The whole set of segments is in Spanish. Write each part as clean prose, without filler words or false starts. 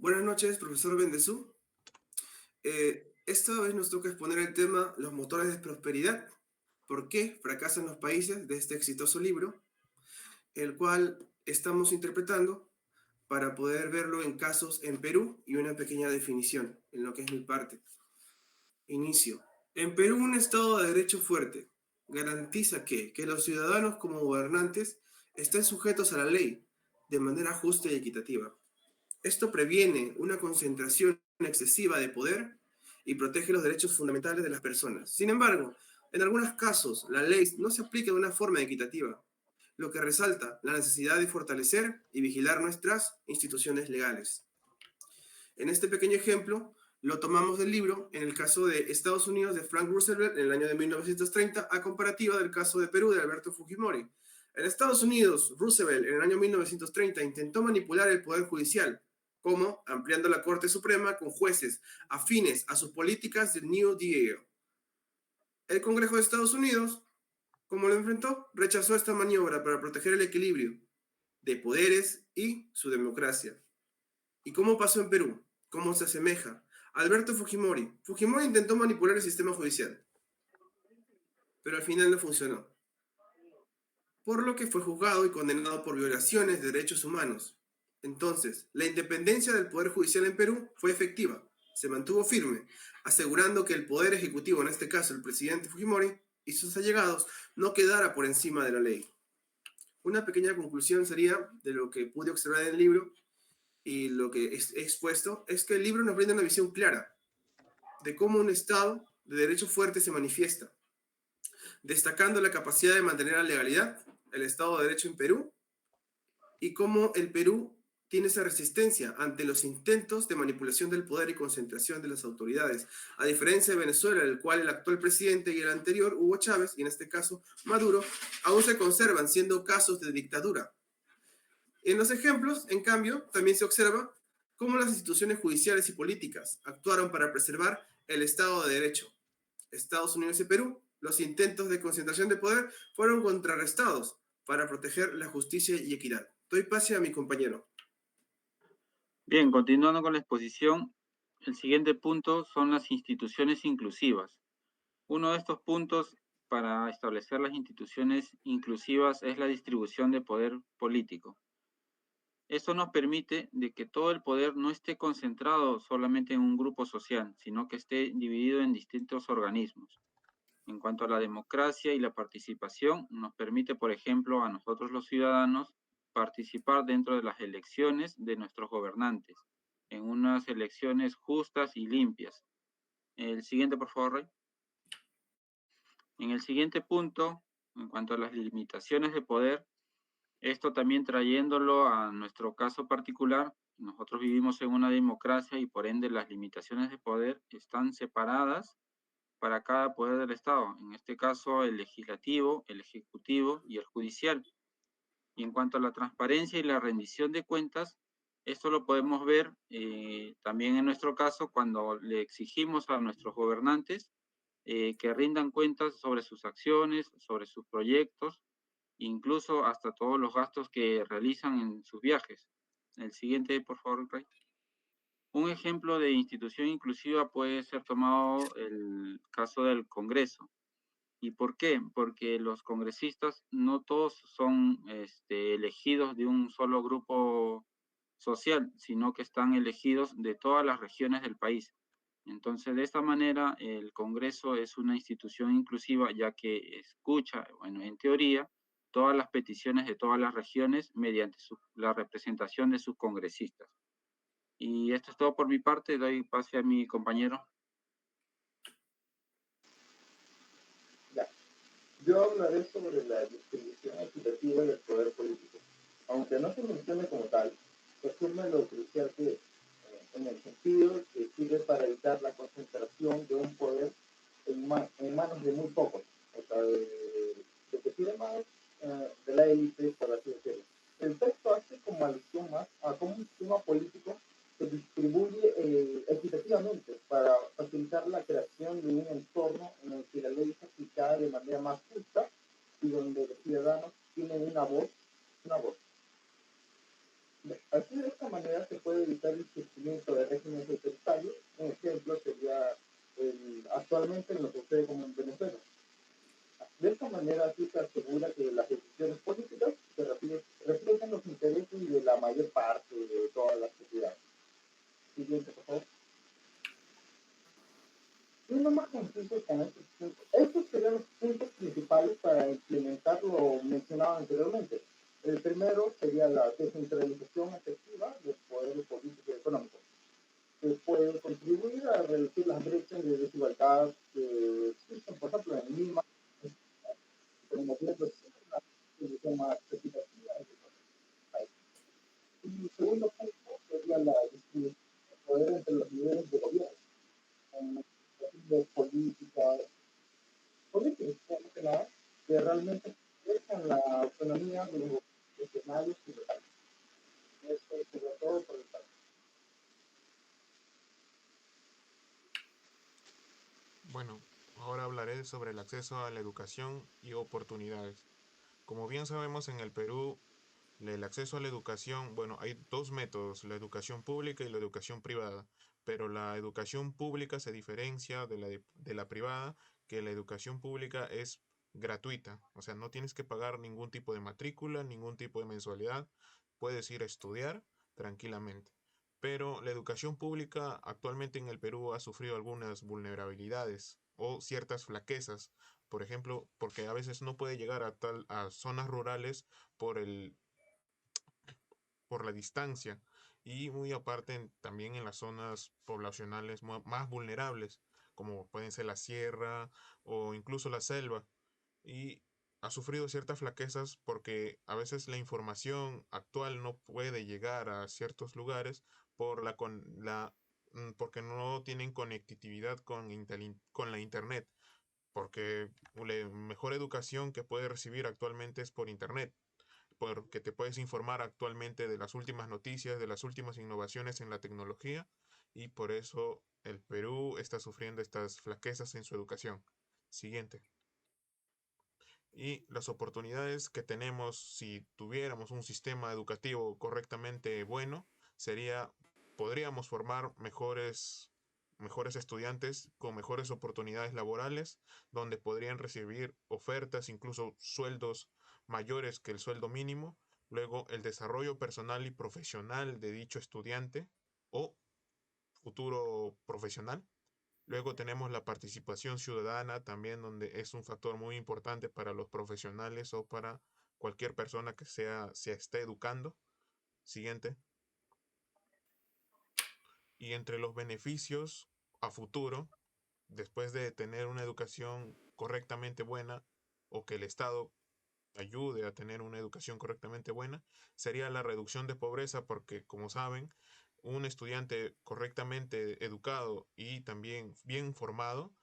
Buenas noches, profesor Bendezú. Esta vez nos toca exponer el tema Los motores de prosperidad. ¿Por qué fracasan los países? De este exitoso libro, el cual estamos interpretando para poder verlo en casos en Perú y una pequeña definición en lo que es mi parte. Inicio. En Perú, un Estado de Derecho fuerte garantiza que los ciudadanos como gobernantes estén sujetos a la ley de manera justa y equitativa. Esto previene una concentración excesiva de poder y protege los derechos fundamentales de las personas. Sin embargo, en algunos casos, la ley no se aplica de una forma equitativa, lo que resalta la necesidad de fortalecer y vigilar nuestras instituciones legales. En este pequeño ejemplo, lo tomamos del libro en el caso de Estados Unidos de Frank Roosevelt en el año de 1930 a comparativa del caso de Perú de Alberto Fujimori. En Estados Unidos, Roosevelt en el año 1930 intentó manipular el poder judicial, como ampliando la Corte Suprema con jueces afines a sus políticas del New Deal. El Congreso de Estados Unidos, como lo enfrentó, rechazó esta maniobra para proteger el equilibrio de poderes y su democracia. ¿Y cómo pasó en Perú? ¿Cómo se asemeja? Alberto Fujimori. Fujimori intentó manipular el sistema judicial, pero al final no funcionó, por lo que fue juzgado y condenado por violaciones de derechos humanos. Entonces, la independencia del Poder Judicial en Perú fue efectiva, se mantuvo firme, asegurando que el Poder Ejecutivo, en este caso el presidente Fujimori, y sus allegados, no quedara por encima de la ley. Una pequeña conclusión sería de lo que pude observar en el libro y lo que he expuesto, es que el libro nos brinda una visión clara de cómo un Estado de derecho fuerte se manifiesta, destacando la capacidad de mantener la legalidad, el Estado de Derecho en Perú, y cómo el Perú tiene esa resistencia ante los intentos de manipulación del poder y concentración de las autoridades, a diferencia de Venezuela, en el cual el actual presidente y el anterior, Hugo Chávez, y en este caso Maduro, aún se conservan siendo casos de dictadura. En los ejemplos, en cambio, también se observa cómo las instituciones judiciales y políticas actuaron para preservar el Estado de Derecho. Estados Unidos y Perú, los intentos de concentración de poder fueron contrarrestados para proteger la justicia y equidad. Doy pase a mi compañero. Bien, continuando con la exposición, el siguiente punto son las instituciones inclusivas. Uno de estos puntos para establecer las instituciones inclusivas es la distribución de poder político. Esto nos permite de que todo el poder no esté concentrado solamente en un grupo social, sino que esté dividido en distintos organismos. En cuanto a la democracia y la participación, nos permite, por ejemplo, a nosotros los ciudadanos participar dentro de las elecciones de nuestros gobernantes, en unas elecciones justas y limpias. El siguiente, por favor, Rey. En el siguiente punto, en cuanto a las limitaciones de poder, esto también trayéndolo a nuestro caso particular, nosotros vivimos en una democracia y por ende las limitaciones de poder están separadas para cada poder del Estado, en este caso el legislativo, el ejecutivo y el judicial. Y en cuanto a la transparencia y la rendición de cuentas, esto lo podemos ver también en nuestro caso cuando le exigimos a nuestros gobernantes que rindan cuentas sobre sus acciones, sobre sus proyectos, incluso hasta todos los gastos que realizan en sus viajes. El siguiente, por favor, Rey. Un ejemplo de institución inclusiva puede ser tomado el caso del Congreso. ¿Y por qué? Porque los congresistas no todos son elegidos de un solo grupo social, sino que están elegidos de todas las regiones del país. Entonces, de esta manera, el Congreso es una institución inclusiva, ya que escucha, bueno, en teoría, todas las peticiones de todas las regiones mediante la representación de sus congresistas. Y esto es todo por mi parte. Doy pase a mi compañero. Ya. Yo hablaré sobre la distribución equitativa del poder político. Aunque no se mencione como tal, se asume lo crucial que es, en el sentido que sirve para evitar la concentración de un poder en manos de muy pocos, o sea, de que pide más de la élite, por así decirlo. El texto hace como alusión más a cómo un sistema político se distribuye equitativamente para facilitar la creación de un entorno en el que la ley es aplicada de manera más justa y donde los ciudadanos tienen una voz. Así de esta manera se puede evitar el surgimiento parte de toda la sociedad. Siguiente, por favor. Siendo más conciso con estos puntos, estos serían los puntos principales para implementar lo mencionado anteriormente. El primero sería la descentralización efectiva del poder político y económico, que puede contribuir a reducir las brechas de desigualdad que existen, por ejemplo, en Lima, promoviendo una distribución más equitativa del país. Y el segundo punto sería la distribución de poder entre los niveles de gobierno, con políticas, más que nada, que realmente dejan la autonomía de los regionales y locales. Esto es sobre todo por el país. Bueno, ahora hablaré sobre el acceso a la educación y oportunidades. Como bien sabemos, en el Perú, el acceso a la educación, bueno, hay dos métodos, la educación pública y la educación privada, pero la educación pública se diferencia de la privada, que la educación pública es gratuita, o sea, no tienes que pagar ningún tipo de matrícula, ningún tipo de mensualidad, puedes ir a estudiar tranquilamente. Pero la educación pública actualmente en el Perú ha sufrido algunas vulnerabilidades o ciertas flaquezas, por ejemplo, porque a veces no puede llegar a zonas rurales por por la distancia y muy aparte también en las zonas poblacionales más vulnerables, como pueden ser la sierra o incluso la selva. Y ha sufrido ciertas flaquezas porque a veces la información actual no puede llegar a ciertos lugares porque no tienen conectividad con la internet, porque la mejor educación que puede recibir actualmente es por internet, porque te puedes informar actualmente de las últimas noticias, de las últimas innovaciones en la tecnología, y por eso el Perú está sufriendo estas flaquezas en su educación. Siguiente. Y las oportunidades que tenemos si tuviéramos un sistema educativo correctamente bueno, sería, podríamos formar mejores estudiantes con mejores oportunidades laborales, donde podrían recibir ofertas, incluso sueldos mayores que el sueldo mínimo. Luego, el desarrollo personal y profesional de dicho estudiante o futuro profesional. Luego tenemos la participación ciudadana también, donde es un factor muy importante para los profesionales o para cualquier persona que se esté educando. Siguiente. Y entre los beneficios a futuro, después de tener una educación correctamente buena o que el Estado ayude a tener una educación correctamente buena, sería la reducción de pobreza, porque como saben, un estudiante correctamente educado y también bien formado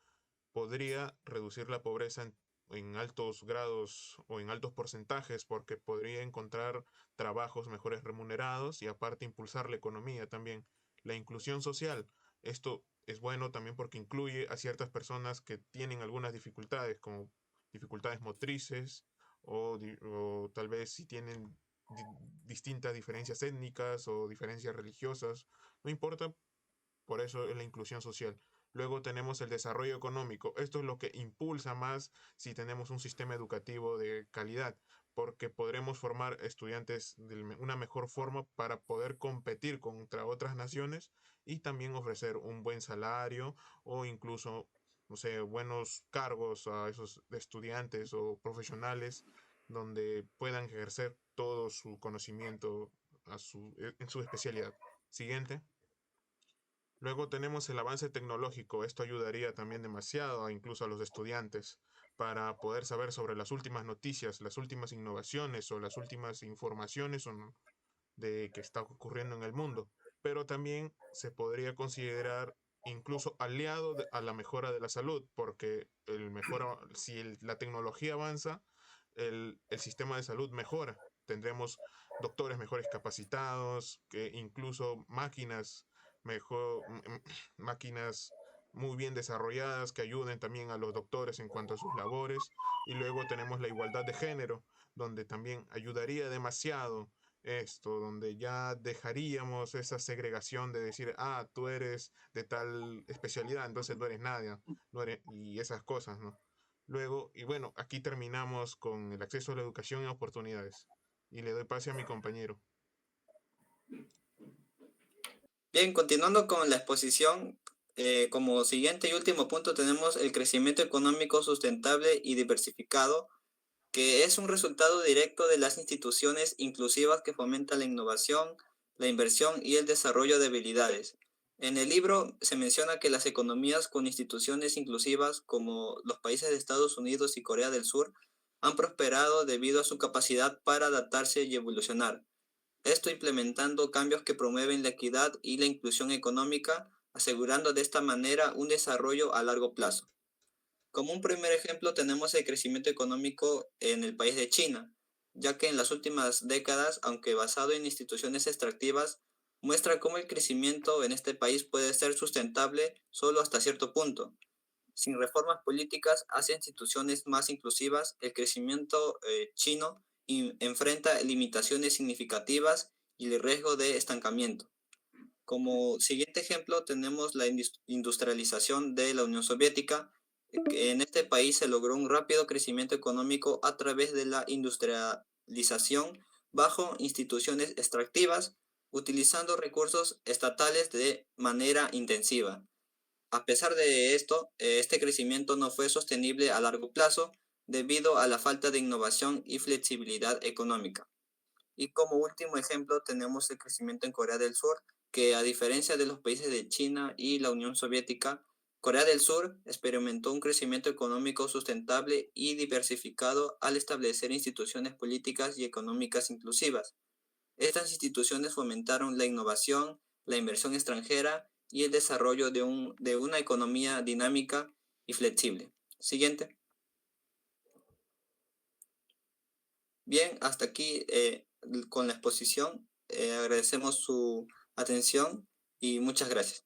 podría reducir la pobreza en altos grados o en altos porcentajes, porque podría encontrar trabajos mejores remunerados y aparte impulsar la economía también. La inclusión social, esto es bueno también porque incluye a ciertas personas que tienen algunas dificultades, como dificultades motrices o tal vez si tienen di- distintas diferencias étnicas o diferencias religiosas, no importa, por eso es la inclusión social. Luego tenemos el desarrollo económico. Esto es lo que impulsa más si tenemos un sistema educativo de calidad, porque podremos formar estudiantes de una mejor forma para poder competir contra otras naciones y también ofrecer un buen salario o incluso, no sé, buenos cargos a esos estudiantes o profesionales donde puedan ejercer todo su conocimiento en su especialidad. Siguiente. Luego tenemos el avance tecnológico. Esto ayudaría también demasiado incluso a los estudiantes para poder saber sobre las últimas noticias, las últimas innovaciones o las últimas informaciones de que está ocurriendo en el mundo. Pero también se podría considerar incluso aliado a la mejora de la salud, porque si la tecnología avanza, el sistema de salud mejora. Tendremos doctores mejores capacitados, que incluso máquinas muy bien desarrolladas que ayuden también a los doctores en cuanto a sus labores. Y luego tenemos la igualdad de género, donde también ayudaría demasiado esto, donde ya dejaríamos esa segregación de decir, ah, tú eres de tal especialidad, entonces no eres nadie, no eres, y esas cosas, ¿no? Luego, y bueno, aquí terminamos con el acceso a la educación y oportunidades. Y le doy pase a mi compañero. Bien, continuando con la exposición, como siguiente y último punto tenemos el crecimiento económico sustentable y diversificado, que es un resultado directo de las instituciones inclusivas que fomentan la innovación, la inversión y el desarrollo de habilidades. En el libro se menciona que las economías con instituciones inclusivas, como los países de Estados Unidos y Corea del Sur, han prosperado debido a su capacidad para adaptarse y evolucionar. Esto implementando cambios que promueven la equidad y la inclusión económica, asegurando de esta manera un desarrollo a largo plazo. Como un primer ejemplo tenemos el crecimiento económico en el país de China, ya que en las últimas décadas, aunque basado en instituciones extractivas, muestra cómo el crecimiento en este país puede ser sustentable solo hasta cierto punto. Sin reformas políticas hacia instituciones más inclusivas, el crecimiento chino enfrenta limitaciones significativas y el riesgo de estancamiento. Como siguiente ejemplo tenemos la industrialización de la Unión Soviética. En este país se logró un rápido crecimiento económico a través de la industrialización bajo instituciones extractivas, utilizando recursos estatales de manera intensiva. A pesar de esto, este crecimiento no fue sostenible a largo plazo debido a la falta de innovación y flexibilidad económica. Y como último ejemplo tenemos el crecimiento en Corea del Sur, que a diferencia de los países de China y la Unión Soviética, Corea del Sur experimentó un crecimiento económico sustentable y diversificado al establecer instituciones políticas y económicas inclusivas. Estas instituciones fomentaron la innovación, la inversión extranjera y el desarrollo de una economía dinámica y flexible. Siguiente. Bien, hasta aquí con la exposición. Agradecemos su atención y muchas gracias.